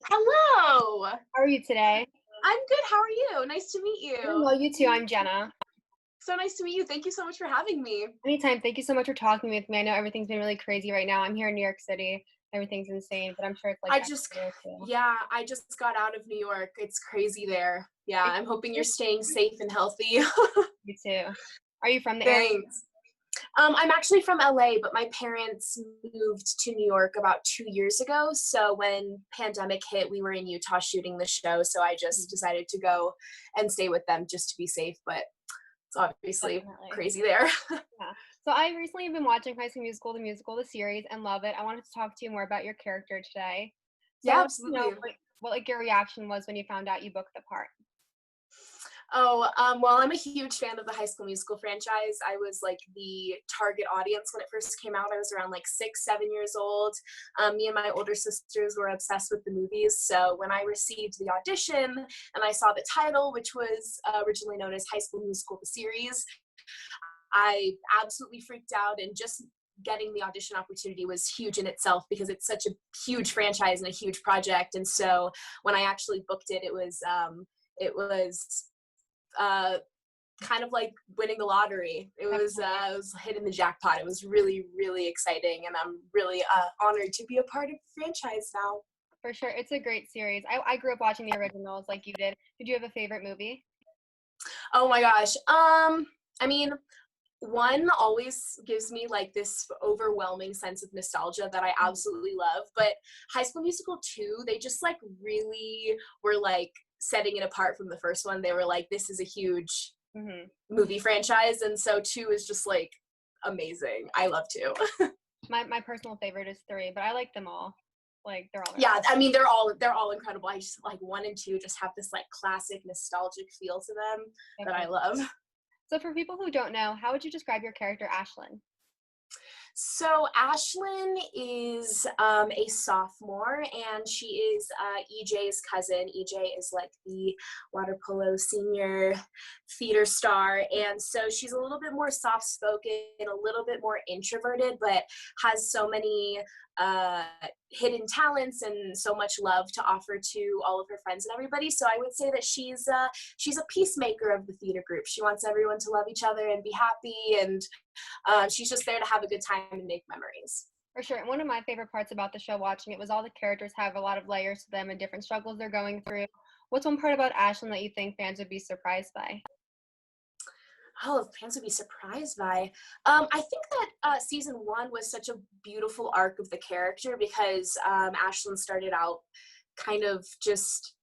Hello. How are you today? I'm good. How are you? Nice to meet you. Well, you too. I'm Jenna. So nice to meet you. Thank you so much for having me. Anytime. Thank you so much for talking with me. I know everything's been really crazy right now. I'm here in New York City. Everything's insane, but I'm sure it's like I that just, there too. yeah, I just got out of New York. It's crazy there. Yeah, Are I'm hoping you're you, staying safe and healthy. you too. Are you from the area? Thanks. I'm actually from LA, but my parents moved to New York about 2 years ago. So when pandemic hit, we were in Utah shooting the show. So I just decided to go and stay with them just to be safe. But it's obviously Definitely. crazy there. Yeah. So I recently have been watching High School Musical, the musical, the series, and love it. I wanted to talk to you more about your character today. So I Yeah, want to know absolutely. what like your reaction was when you found out you booked the part. Oh, well, I'm a huge fan of the High School Musical franchise. I was like the target audience when it first came out. I was around like 6, 7 years old. Me and my older sisters were obsessed with the movies. So when I received the audition and I saw the title, which was originally known as High School Musical, the series, I absolutely freaked out, and just getting the audition opportunity was huge in itself because it's such a huge franchise and a huge project. And so when I actually booked it, it was kind of like winning the lottery. It was hitting the jackpot. It was really, really exciting, and I'm really honored to be a part of the franchise now. For sure. It's a great series. I grew up watching the originals like you did. Did you have a favorite movie? Oh my gosh. I mean, one always gives me like this overwhelming sense of nostalgia that I absolutely love. But High School Musical 2, they just like really were like setting it apart from the first one. They were like, this is a huge Mm-hmm. movie franchise. And so 2 is just like amazing. I love 2. My personal favorite is 3, but I like them all. Like they're all Yeah, really I mean they're all incredible. I just like 1 and 2 just have this like classic nostalgic feel to them that I definitely. love. So for people who don't know, how would you describe your character Ashlyn? So Ashlyn is a sophomore, and she is EJ's cousin. EJ is like the water polo senior theater star, and so she's a little bit more soft-spoken, a little bit more introverted, but has so many uh, hidden talents and so much love to offer to all of her friends and everybody. So I would say that she's a peacemaker of the theater group. She wants everyone to love each other and be happy, and she's just there to have a good time and make memories. For sure. And one of my favorite parts about the show watching it was all the characters have a lot of layers to them and different struggles they're going through. What's one part about Ashlyn that you think fans would be surprised by? Oh, fans would be surprised by. I think that season 1 was such a beautiful arc of the character because Ashlyn started out kind of just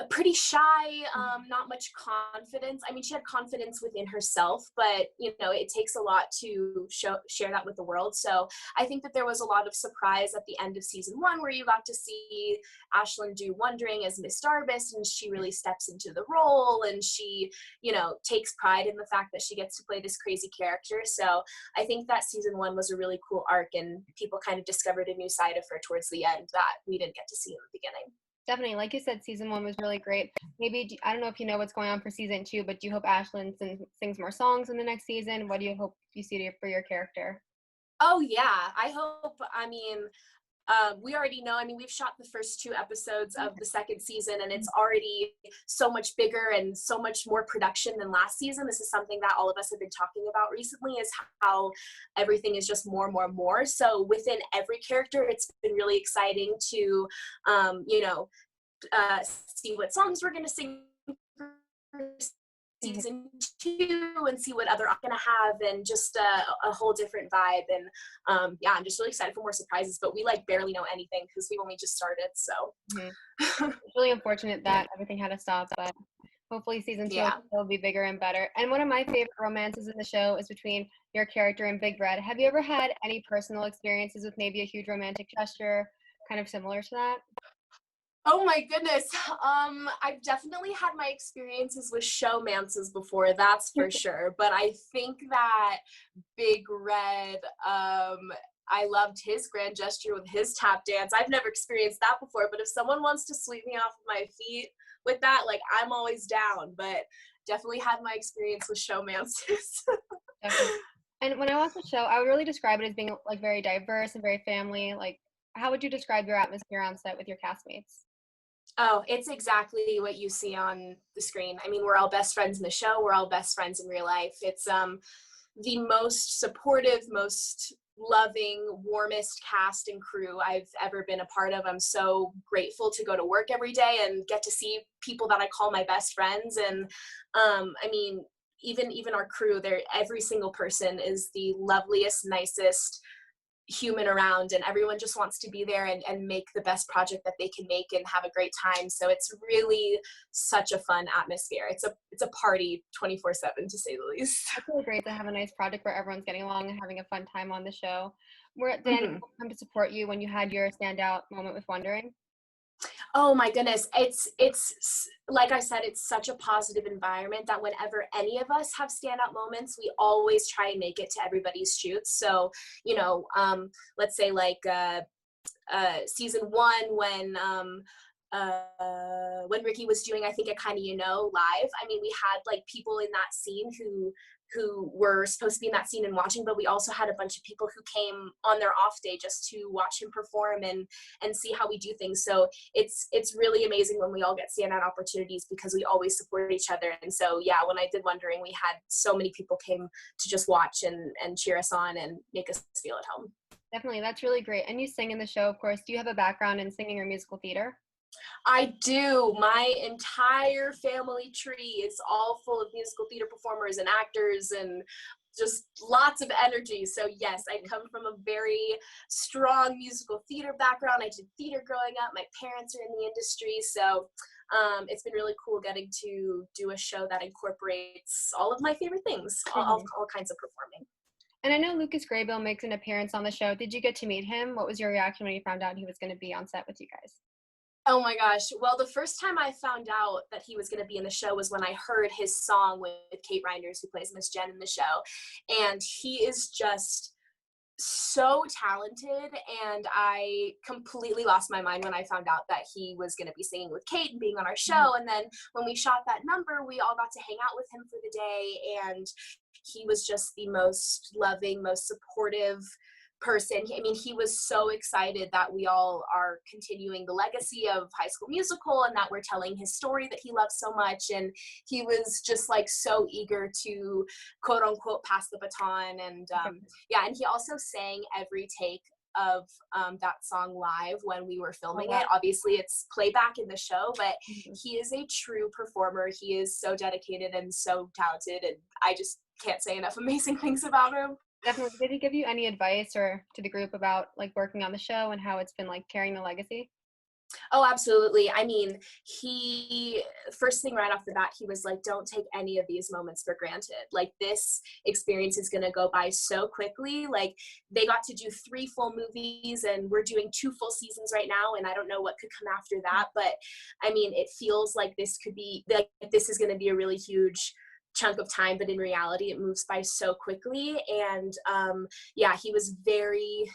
pretty shy, not much confidence. I mean, she had confidence within herself, but you know, it takes a lot to share that with the world. So I think that there was a lot of surprise at the end of season 1 where you got to see Ashlyn do Wondering as Miss Darbus, and she really steps into the role, and she, you know, takes pride in the fact that she gets to play this crazy character. So I think that season 1 was a really cool arc, and people kind of discovered a new side of her towards the end that we didn't get to see in the beginning. Definitely. Like you said, season 1 was really great. Maybe, I don't know if you know what's going on for season 2, but do you hope Ashlyn sings more songs in the next season? What do you hope you see for your character? Oh yeah, I hope. I mean, we already know. I mean, we've shot the first 2 episodes of the second season, and it's already so much bigger and so much more production than last season. This is something that all of us have been talking about recently, is how everything is just more and more and more. So within every character, it's been really exciting to, you know, see what songs we're going to sing for Mhm. season 2 and see what other I'm gonna have, and just a whole different vibe. And yeah, I'm just really excited for more surprises, but we like barely know anything because we've only just started. So Mhm. It's really unfortunate that everything had to stop, but hopefully season 2 yeah. will be bigger and better. And one of my favorite romances in the show is between your character and Big Red. Have you ever had any personal experiences with maybe a huge romantic gesture kind of similar to that? Oh my goodness. I've definitely had my experiences with showmances before, that's for sure. But I think that Big Red, I loved his grand gesture with his tap dance. I've never experienced that before, but if someone wants to sweep me off of my feet with that, like, I'm always down. But definitely had my experience with showmances. Definitely. And when I watch the show, I would really describe it as being like very diverse and very family. Like how would you describe your atmosphere on set with your castmates? Oh, it's exactly what you see on the screen. I mean, we're all best friends in the show. We're all best friends in real life. It's the most supportive, most loving, warmest cast and crew I've ever been a part of. I'm so grateful to go to work every day and get to see people that I call my best friends. And I mean, even our crew, there, every single person is the loveliest, nicest human around, and everyone just wants to be there and make the best project that they can make and have a great time. So it's really such a fun atmosphere. It's a party 24/7, to say the least. It's really great to have a nice project where everyone's getting along and having a fun time on the show. Did anyone Mhm. come to support you when you had your standout moment with Wondering? Oh my goodness. Like I said, it's such a positive environment that whenever any of us have standout moments, we always try and make it to everybody's shoots. So, let's say like season one when Ricky was doing, I think, a kind of, live. I mean, we had like people in that scene who were supposed to be in that scene and watching, but we also had a bunch of people who came on their off day just to watch him perform and see how we do things. So it's really amazing when we all get standout opportunities because we always support each other. And so yeah, when I did Wondering, we had so many people came to just watch and cheer us on and make us feel at home. Definitely, that's really great. And you sing in the show, of course. Do you have a background in singing or musical theater? I do. My entire family tree is all full of musical theater performers and actors and just lots of energy. So yes, I come from a very strong musical theater background. I did theater growing up. My parents are in the industry. So it's been really cool getting to do a show that incorporates all of my favorite things, all kinds of performing. And I know Lucas Graybill makes an appearance on the show. Did you get to meet him? What was your reaction when you found out he was going to be on set with you guys? Oh my gosh. Well, the first time I found out that he was going to be in the show was when I heard his song with Kate Reinders, who plays Miss Jen in the show. And he is just so talented. And I completely lost my mind when I found out that he was going to be singing with Kate and being on our show. And then when we shot that number, we all got to hang out with him for the day. And he was just the most loving, most supportive person. I mean, he was so excited that we all are continuing the legacy of High School Musical and that we're telling his story that he loves so much. And he was just like so eager to quote unquote pass the baton. And yeah, and he also sang every take of that song live when we were filming it. Obviously it's playback in the show, but he is a true performer. He is so dedicated and so talented, and I just can't say enough amazing things about him. Definitely. Did he give you any advice or to the group about like working on the show and how it's been like carrying the legacy? Oh, absolutely. I mean, he, first thing right off the bat, he was like, don't take any of these moments for granted. Like, this experience is going to go by so quickly. Like, they got to do 3 full movies and we're doing 2 full seasons right now. And I don't know what could come after that. But I mean, it feels like this could be, like, this is going to be a really huge chunk of time, but in reality it moves by so quickly. And yeah, he was very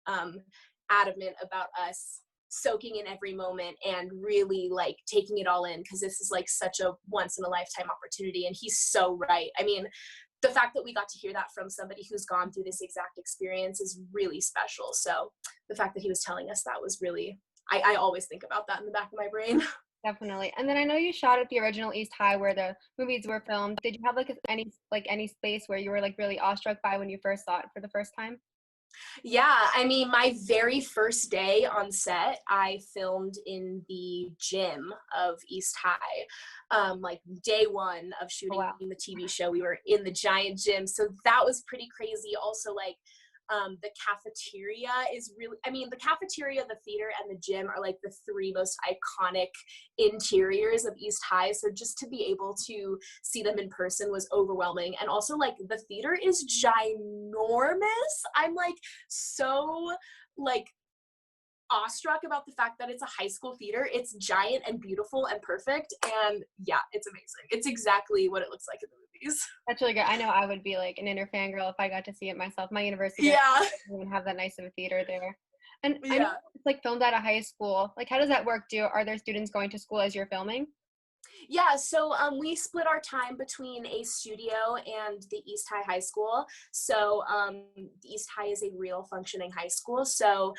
adamant about us soaking in every moment and really like taking it all in, because this is like such a once in a lifetime opportunity. And he's so right. I mean, the fact that we got to hear that from somebody who's gone through this exact experience is really special. So the fact that he was telling us that was really, I always think about that in the back of my brain. Definitely. And then I know you shot at the original East High where the movies were filmed. Did you have any space where you were like really awestruck by when you first saw it for the first time? Yeah, I mean, my very first day on set, I filmed in the gym of East High. Like day one of shooting Wow. the TV show, we were in the giant gym. So that was pretty crazy. Also, like, the cafeteria is really, I mean, the cafeteria, the theater, and the gym are like the 3 most iconic interiors of East High. So just to be able to see them in person was overwhelming. And also, like, the theater is ginormous. I'm like so like awestruck about the fact that it's a high school theater. It's giant and beautiful and perfect. And yeah, it's amazing. It's exactly what it looks like in the movies. That's really good. I know I would be like an inner fangirl if I got to see it myself. My university Yeah. doesn't even have that nice of a theater there. And I know Yeah. it's like filmed at a high school. Like, how does that work? Are there students going to school as you're filming? Yeah, so we split our time between a studio and the East High High School. So East High is a real functioning high school. So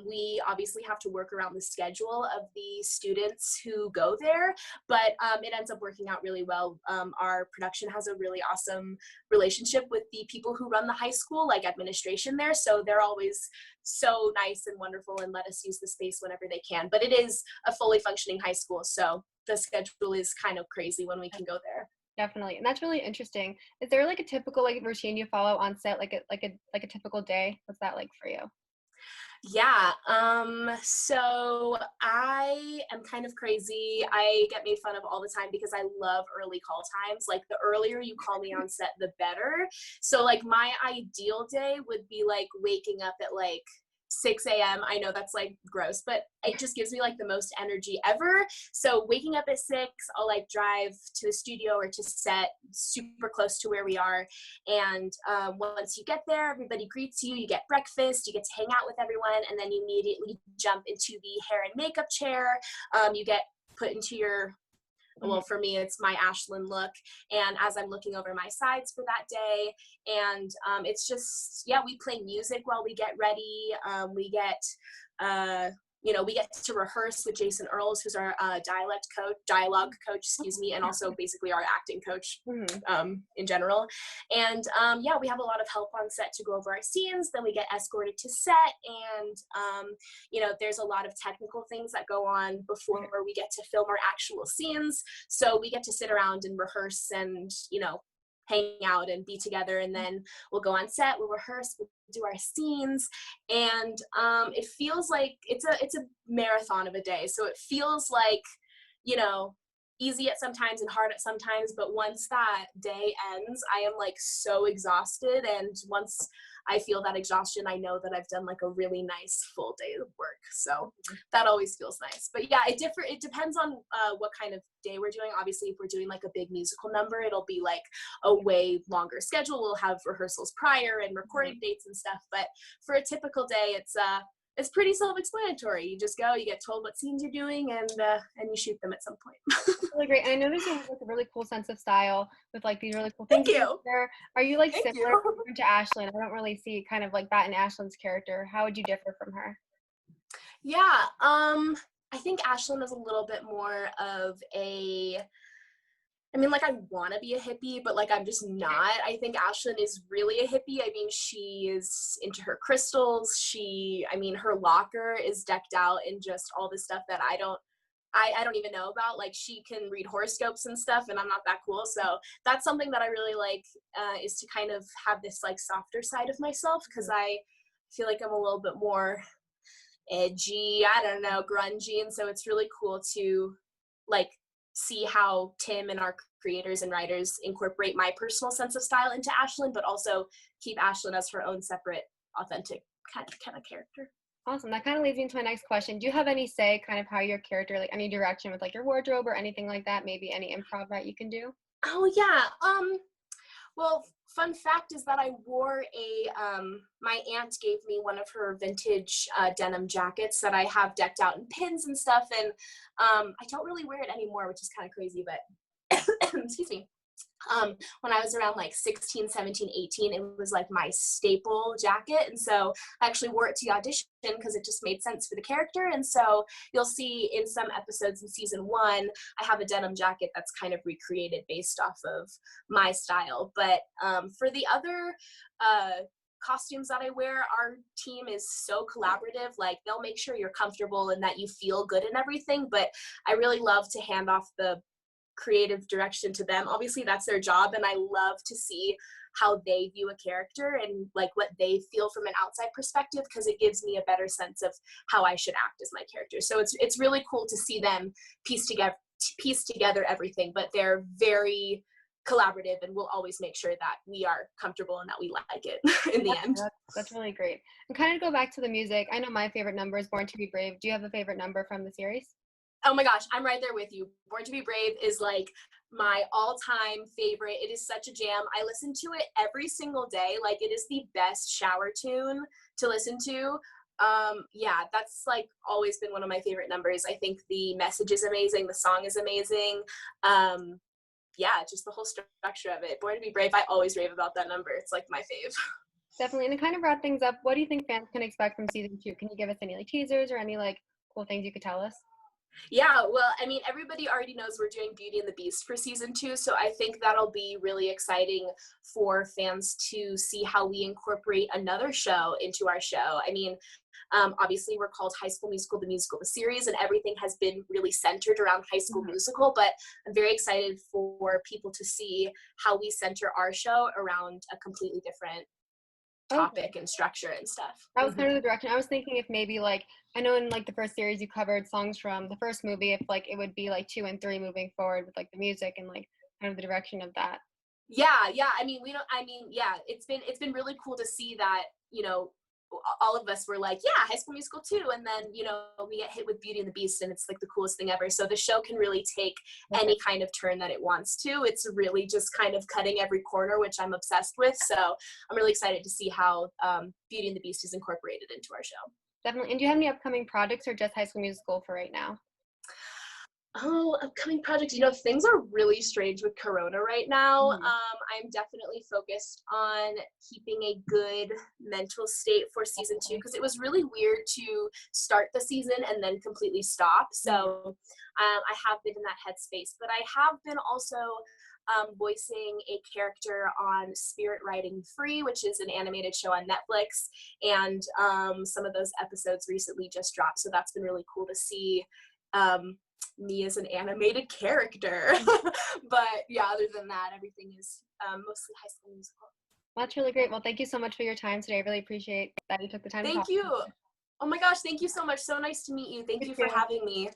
we obviously have to work around the schedule of the students who go there, but it ends up working out really well. Our production has a really awesome relationship with the people who run the high school, like administration there. So they're always so nice and wonderful and let us use the space whenever they can. But it is a fully functioning high school. So the schedule is kind of crazy when we can go there. Definitely. And that's really interesting. Is there like a typical like routine you follow on set, like a typical day? What's that like for you? Yeah, so I am kind of crazy. I get made fun of all the time because I love early call times. Like the earlier you call me on set, the better. So like my ideal day would be like waking up at like 6 a.m. I know that's like gross, but it just gives me like the most energy ever. So waking up at 6, I'll like drive to the studio or to set super close to where we are. And once you get there, everybody greets you, you get breakfast, you get to hang out with everyone, and then you immediately jump into the hair and makeup chair. You get put into your, well, for me, it's my Ashlyn look. And as I'm looking over my sides for that day, and it's just, yeah, we play music while we get ready. We get, we get to rehearse with Jason Earls, who's our dialogue coach, excuse me, and also basically our acting coach in general. And yeah, we have a lot of help on set to go over our scenes. Then we get escorted to set, and there's a lot of technical things that go on before we get to film our actual scenes. So we get to sit around and rehearse and hang out and be together, and then we'll go on set, we'll rehearse, we'll do our scenes, and it feels like it's a marathon of a day. So it feels like easy at sometimes and hard at sometimes, but once that day ends, I am like so exhausted, and once I feel that exhaustion, I know that I've done like a really nice full day of work. So that always feels nice. But yeah, it depends on what kind of day we're doing. Obviously, if we're doing like a big musical number, it'll be like a way longer schedule. We'll have rehearsals prior and recording dates and stuff. But for a typical day, it's pretty self-explanatory. You just go, you get told what scenes you're doing, and you shoot them at some point. Really great. And I noticed you have like a really cool sense of style with like these really cool Thank things. you. Are you like Thank similar you. to Ashlyn? I don't really see kind of like that in Ashlyn's character. How would you differ from her? Yeah, I think Ashlyn is a little bit more of I want to be a hippie, but like I'm just not. I think Ashlyn is really a hippie. I mean, she is into her crystals. Her locker is decked out in just all the stuff that I don't even know about. Like she can read horoscopes and stuff, and I'm not that cool. So that's something that I really like, is to kind of have this like softer side of myself, because I feel like I'm a little bit more edgy, I don't know, grungy. And so it's really cool to like see how Tim and our creators and writers incorporate my personal sense of style into Ashlyn, but also keep Ashlyn as her own separate, authentic kind of character. Awesome. That kind of leads me into my next question. Do you have any say kind of how your character, like any direction with like your wardrobe or anything like that? Maybe any improv that you can do? Oh yeah. Well, fun fact is that I wore my aunt gave me one of her vintage denim jackets that I have decked out in pins and stuff, and I don't really wear it anymore, which is kind of crazy, but excuse me. When I was around like 16, 17, 18, it was like my staple jacket. And so I actually wore it to the audition because it just made sense for the character. And so you'll see in some episodes in season 1, I have a denim jacket that's kind of recreated based off of my style. But for the other costumes that I wear, our team is so collaborative. Like they'll make sure you're comfortable and that you feel good and everything. But I really love to hand off the creative direction to them. Obviously that's their job, and I love to see how they view a character and like what they feel from an outside perspective, because it gives me a better sense of how I should act as my character. So it's really cool to see them piece together everything, but they're very collaborative and we'll always make sure that we are comfortable and that we like it in the end. That's really great. And kind of go back to the music. I know my favorite number is Born to Be Brave. Do you have a favorite number from the series? Oh my gosh, I'm right there with you. Born to Be Brave is like my all-time favorite. It is such a jam. I listen to it every single day. Like it is the best shower tune to listen to. Yeah, that's like always been one of my favorite numbers. I think the message is amazing, the song is amazing. Yeah, just the whole structure of it. Born to be Brave, I always rave about that number. It's like my fave. Definitely. And to kind of wrap things up, what do you think fans can expect from season 2? Can you give us any like teasers or any like cool things you could tell us? Yeah, well, I mean, everybody already knows we're doing Beauty and the Beast for season 2, so I think that'll be really exciting for fans to see how we incorporate another show into our show. I mean, obviously, we're called High School Musical, the musical, the series, and everything has been really centered around High School Musical, but I'm very excited for people to see how we center our show around a completely different topic and structure and stuff. That was kind of the direction I was thinking. If maybe like I know in like the first series you covered songs from the first movie, if like it would be like 2 and 3 moving forward with like the music and like kind of the direction of that. Yeah, I mean, yeah, it's been really cool to see that, all of us were like, yeah, High School Musical too, and then, we get hit with Beauty and the Beast, and it's like the coolest thing ever. So the show can really take any kind of turn that it wants to. It's really just kind of cutting every corner, which I'm obsessed with. So I'm really excited to see how Beauty and the Beast is incorporated into our show. Definitely. And do you have any upcoming projects or just High School Musical for right now? Oh, upcoming projects. Things are really strange with Corona right now. I'm definitely focused on keeping a good mental state for season 2 because it was really weird to start the season and then completely stop. So I have been in that headspace, but I have been also voicing a character on Spirit Riding Free, which is an animated show on Netflix. And some of those episodes recently just dropped. So that's been really cool to see. Me as an animated character. But yeah, other than that, everything is mostly High School Musical. Well, that's really great. Well, thank you so much for your time today. I really appreciate that you took the time to talk. Thank you. Oh my gosh, thank you so much. So nice to meet you. Thank you for having me.